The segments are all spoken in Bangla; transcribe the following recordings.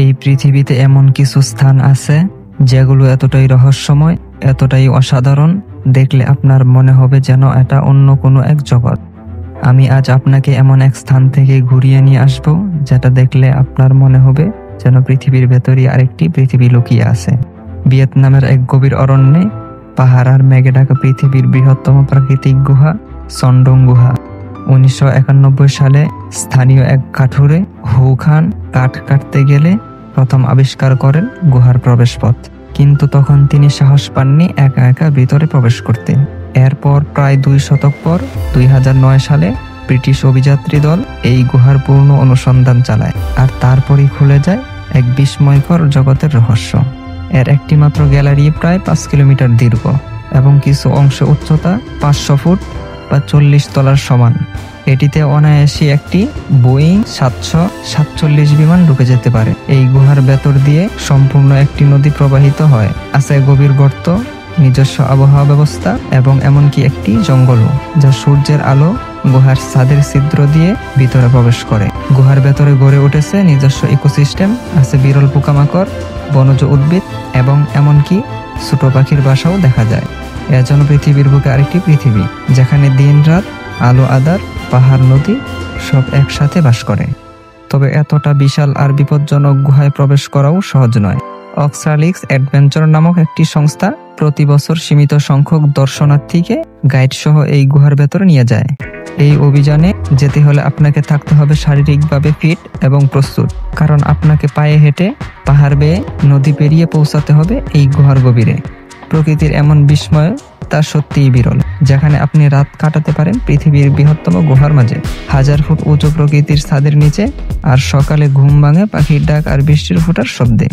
এই পৃথিবীতে এমন কিছু স্থান আছে যেগুলো এতটাই রহস্যময়, এতটাই অসাধারণ, দেখলে আপনার মনে হবে যেন এটা অন্য কোনো এক জগৎ। আমি আজ আপনাকে এমন এক স্থান থেকে ঘুরিয়ে নিয়ে আসব যেটা দেখলে আপনার মনে হবে যেন পৃথিবীর ভেতরই আরেকটি পৃথিবী লুকিয়ে আছে। ভিয়েতনামের এক গভীর অরণ্যে পাহাড় আর মেঘে ঢাকা পৃথিবীর বৃহত্তম প্রাকৃতিক গুহা সন্ডং গুহা। 1991 সালে স্থানীয় এক কাঠুরে হু খান কাঠ কাটতে গেলে প্রথম আবিষ্কার করেন গুহার প্রবেশপথ। কিন্তু তখন তিনি সাহস পাননি একা একা ভিতরে প্রবেশ করতে। এরপর প্রায় 2 শতক পর 2009 সালে ব্রিটিশ অভিযাত্রী দল এই গুহার পূর্ণ অনুসন্ধান চালায়, আর তারপরই খুলে যায় এক বিস্ময়কর জগতের রহস্য। এর একটি মাত্র গ্যালারি প্রায় 5 কিলোমিটার দীর্ঘ এবং কিছু অংশ উচ্চতা 500 ফুট বা 40 তলার সমান। এটিতে অনায়াসে একটি বোয়িং 747 বিমান ঢুকে যেতে পারে। এই গুহার ভেতর দিয়ে সম্পূর্ণ একটি নদী প্রবাহিত হয়, আছে গভীর গর্ত, নিজস্ব আবহাওয়া ব্যবস্থা এবং এমনকি একটি জঙ্গলও, যা সূর্যের আলো গুহার ছাদের ছিদ্র দিয়ে ভিতরে প্রবেশ করে। গুহার ভেতরে গড়ে উঠেছে নিজস্ব ইকোসিস্টেম, আছে বিরল পোকামাকড়, বনজ উদ্ভিদ এবং এমনকি ছোট পাখির বাসাও দেখা যায়। এ যেন পৃথিবীর বুকে আরেকটি পৃথিবী, যেখানে দিন রাত, আলো আঁধার, পাহাড় নদী সব একসাথে বাস করে। তবে এতটা বিশাল আর বিপজ্জনক গুহায় প্রবেশ করাও সহজ নয়। অক্সালিক্স অ্যাডভেঞ্চার নামক একটি সংস্থা প্রতি বছর সীমিত সংখ্যক দর্শনার্থীকে গাইড সহ এই গুহার ভেতরে নিয়ে যায়। এই অভিযানে যেতে হলে আপনাকে থাকতে হবে শারীরিকভাবে ফিট এবং প্রস্তুত, কারণ আপনাকে পায়ে হেঁটে, পাহাড় বেয়ে, নদী পেরিয়ে পৌঁছাতে হবে এই গুহার গভীরে। প্রকৃতির এমন বিস্ময় তা সত্যিই বিরল, যেখানে আপনি রাত কাটাতে পারেন পৃথিবীর বৃহত্তম গুহার মাঝে, 1000 ফুট উঁচু প্রকৃতির ছাদের নিচে, আর সকালে ঘুম ভাঙে পাখির ডাক আর বৃষ্টির ফোঁটার শব্দে।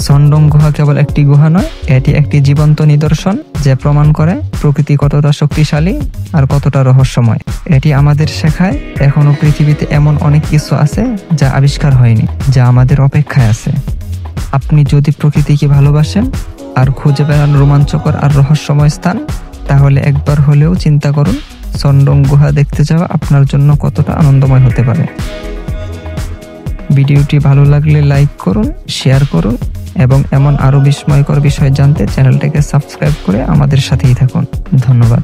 সন্ডং গুহা কেবল একটি গুহা নয়, এটি একটি জীবন্ত নিদর্শন যে প্রমাণ করে প্রকৃতি কতটা শক্তিশালী আর কতটা রহস্যময়। এটি আমাদের শেখায় এখনো পৃথিবীতে এমন অনেক কিছু আছে যা আবিষ্কার হয়নি, যা আমাদের অপেক্ষায় আছে। আপনি যদি প্রকৃতিকে ভালোবাসেন আর খুঁজে বেড়ান রোমাঞ্চকর আর রহস্যময় স্থান, তাহলে একবার হলেও চিন্তা করুন সন্ডং গুহা দেখতে যাওয়া আপনার জন্য কতটা আনন্দময় হতে পারে। ভিডিওটি ভালো লাগলে লাইক করুন, শেয়ার করুন এবং এমন আরও বিস্ময়কর বিষয় জানতে চ্যানেলটাকে সাবস্ক্রাইব করে আমাদের সাথেই থাকুন। ধন্যবাদ।